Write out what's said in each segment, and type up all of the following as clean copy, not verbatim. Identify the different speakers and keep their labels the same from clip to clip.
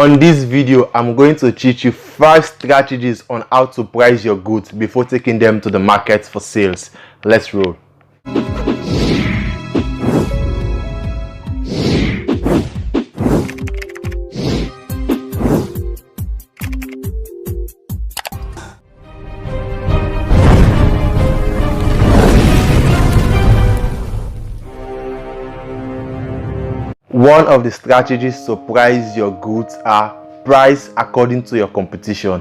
Speaker 1: On this video, I'm going to teach you 5 strategies on how to price your goods before taking them to the market for sales. Let's roll. One of the strategies to price your goods are price according to your competition.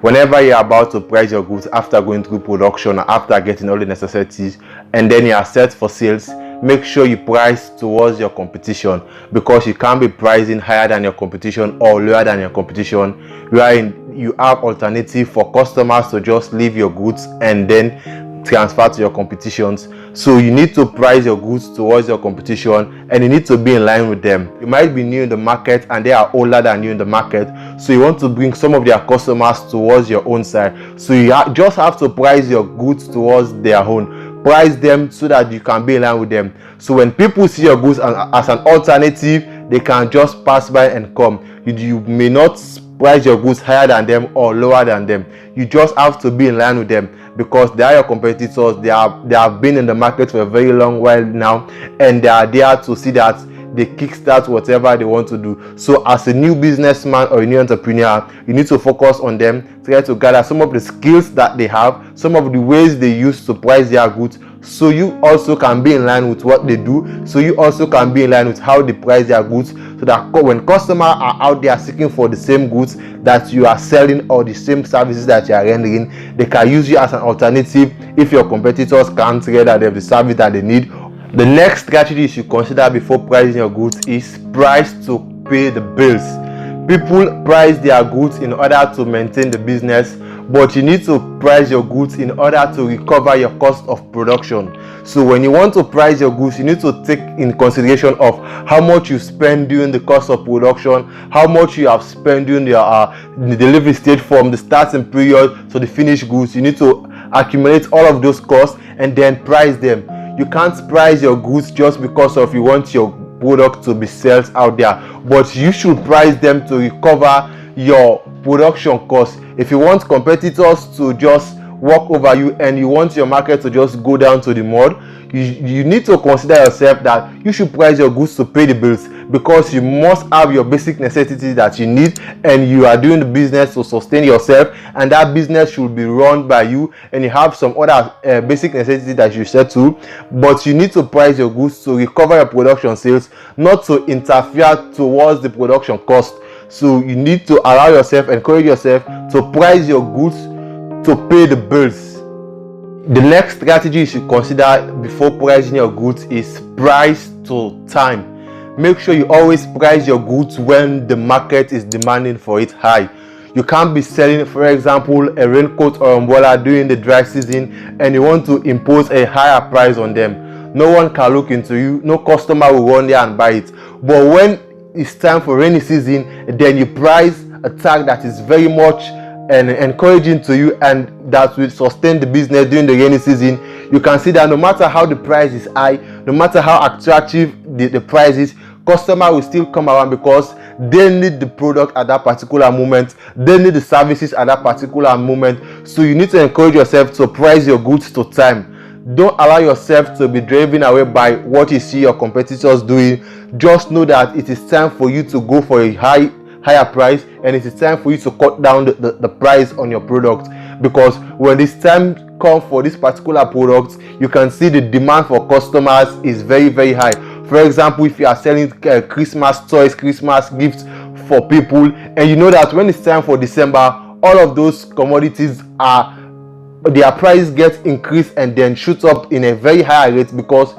Speaker 1: Whenever you're about to price your goods after going through production or after getting all the necessities and then you are set for sales, make sure you price towards your competition, because you can't be pricing higher than your competition or lower than your competition wherein you have alternative for customers to just leave your goods and then transfer to your competitions. So you need to price your goods towards your competition and you need to be in line with them. You might be new in the market and they are older than you in the market, so you want to bring some of their customers towards your own side. So you just have to price your goods towards their own. Price them so that you can be in line with them. So when people see your goods as an alternative, they can just pass by and come. You may not price your goods higher than them or lower than them. You just have to be in line with them, because they are your competitors. They have been in the market for a very long while now, and they are there to see that they kickstart whatever they want to do. So as a new businessman or a new entrepreneur, you need to focus on them, try to gather some of the skills that they have, some of the ways they use to price their goods, so you also can be in line with what they do, so you also can be in line with how they price their goods, so that when customers are out there seeking for the same goods that you are selling or the same services that you are rendering, they can use you as an alternative if your competitors can't render them the service that they need. The next strategy you should consider before pricing your goods is price to pay the bills. People price their goods in order to maintain the business, but you need to price your goods in order to recover your cost of production. So when you want to price your goods, you need to take in consideration of how much you spend during the cost of production, how much you have spent during the delivery stage from the starting period to the finished goods. You need to accumulate all of those costs and then price them. You can't price your goods just because of you want your product to be sold out there, but you should price them to recover your production costs. If you want competitors to just walk over you and you want your market to just go down to the mud, you need to consider yourself that you should price your goods to pay the bills, because you must have your basic necessities that you need, and you are doing the business to sustain yourself, and that business should be run by you, and you have some other basic necessities that you set to. But you need to price your goods to recover your production sales, not to interfere towards the production cost. So you need to allow yourself, encourage yourself to price your goods to pay the bills. The next strategy you should consider before pricing your goods is price to time. Make sure you always price your goods when the market is demanding for it high. You can't be selling, for example, a raincoat or umbrella during the dry season and you want to impose a higher price on them. No one can look into you, no customer will run there and buy it. But when it's time for rainy season, then you price a tag that is very much and encouraging to you and that will sustain the business during the rainy season. You can see that no matter how the price is high, no matter how attractive the price is, customer will still come around because they need the product at that particular moment, they need the services at that particular moment. So you need to encourage yourself to price your goods to time. Don't allow yourself to be driven away by what you see your competitors doing. Just know that it is time for you to go for a higher price, and it is time for you to cut down the price on your product, because when this time comes for this particular product, you can see the demand for customers is very, very high. For example, if you are selling Christmas toys, Christmas gifts for people, and you know that when it's time for December, all of those commodities their price gets increased and then shoot up in a very high rate, because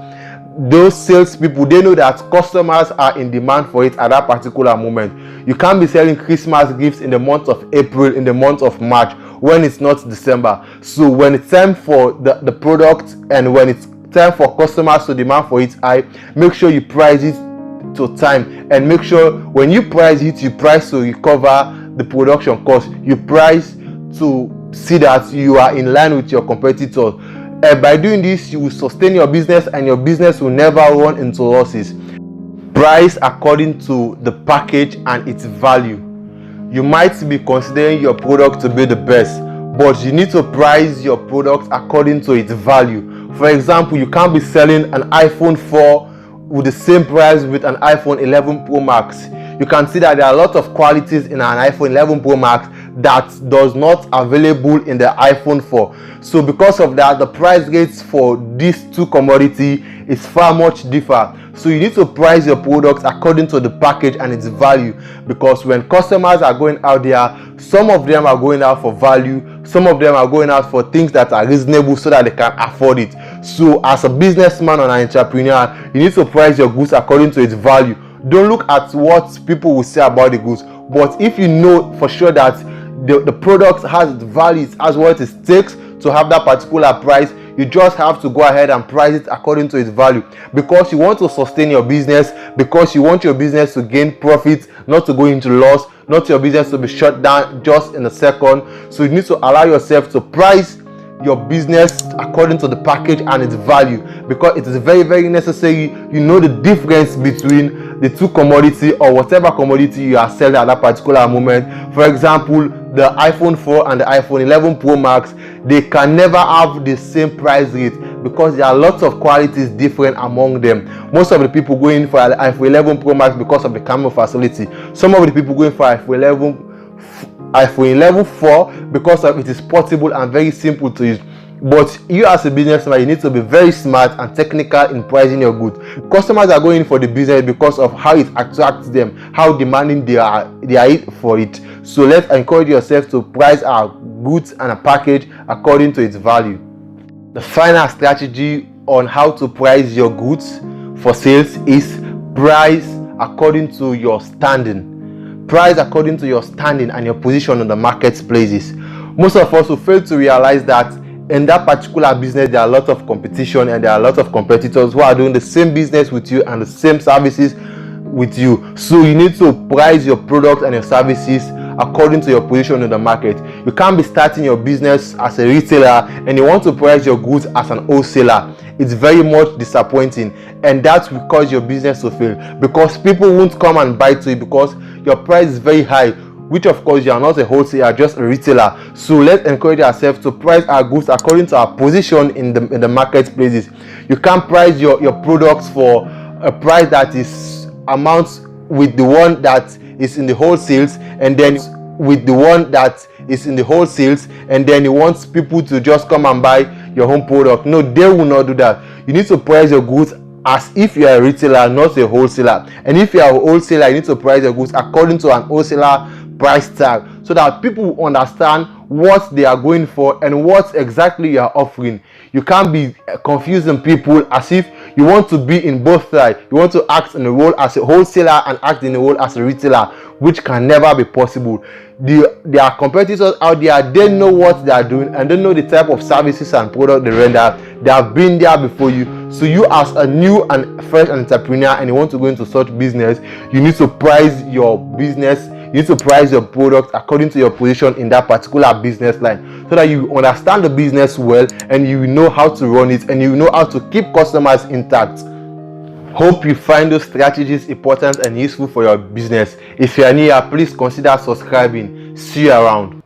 Speaker 1: those salespeople, they know that customers are in demand for it at that particular moment. You can't be selling Christmas gifts in the month of April, in the month of March, when it's not December. So when it's time for the product and when it's time for customers to demand for it high, make sure you price it to time, and make sure when you price it, you price to recover the production cost. You price to see that you are in line with your competitors. By doing this, you will sustain your business and your business will never run into losses. Price according to the package and its value. You might be considering your product to be the best, but you need to price your product according to its value. For example, you can't be selling an iPhone 4 with the same price with an iPhone 11 Pro Max. You can see that there are a lot of qualities in an iPhone 11 Pro Max that does not available in the iPhone 4. So because of that, the price rates for these two commodity is far much differ. So you need to price your products according to the package and its value, because when customers are going out there, some of them are going out for value, some of them are going out for things that are reasonable so that they can afford it. So as a businessman or an entrepreneur, you need to price your goods according to its value. Don't look at what people will say about the goods, but if you know for sure that the product has its value, has what it takes to have that particular price, you just have to go ahead and price it according to its value, because you want to sustain your business, because you want your business to gain profit, not to go into loss, not your business to be shut down just in a second. So you need to allow yourself to price your business according to the package and its value, because it is very, very necessary you know the difference between the two commodity or whatever commodity you are selling at that particular moment. For example, the iPhone 4 and the iPhone 11 Pro Max, they can never have the same price rate because there are lots of qualities different among them. Most of the people going for the iPhone 11 Pro Max because of the camera facility. Some of the people going for iPhone 11 4 because of it is portable and very simple to use. But you as a businessman, you need to be very smart and technical in pricing your goods. Customers are going for the business because of how it attracts them, how demanding they are for it. So let's encourage yourself to price our goods and a package according to its value. The final strategy on how to price your goods for sales is price according to your standing. Price according to your standing and your position in the marketplaces. Most of us will fail to realize that in that particular business there are a lot of competition and there are a lot of competitors who are doing the same business with you and the same services with you. So you need to price your product and your services according to your position in the market. You can't be starting your business as a retailer and you want to price your goods as an wholesaler. It's very much disappointing, and that's because your business will fail, because people won't come and buy to you because your price is very high, which of course you are not a wholesaler, just a retailer. So let's encourage ourselves to price our goods according to our position in the marketplaces. You can't price your products for a price that is amounts with the one that is in the wholesales, and then with the one that is in the wholesales, and then you want people to just come and buy your home product. No, they will not do that. You need to price your goods as if you are a retailer, not a wholesaler. And if you are a wholesaler, you need to price your goods according to an wholesaler price tag, so that people understand what they are going for and what exactly you are offering. You can't be confusing people as if you want to be in both sides. You want to act in the role as a wholesaler and act in the role as a retailer, which can never be possible. There are competitors out there, they know what they are doing and they know the type of services and product they render. They have been there before you. So you as a new and fresh entrepreneur and you want to go into such business, you need to price your business, you need to price your product according to your position in that particular business line, so that you understand the business well and you know how to run it and you know how to keep customers intact. Hope you find those strategies important and useful for your business. If you are new here, please consider subscribing. See you around.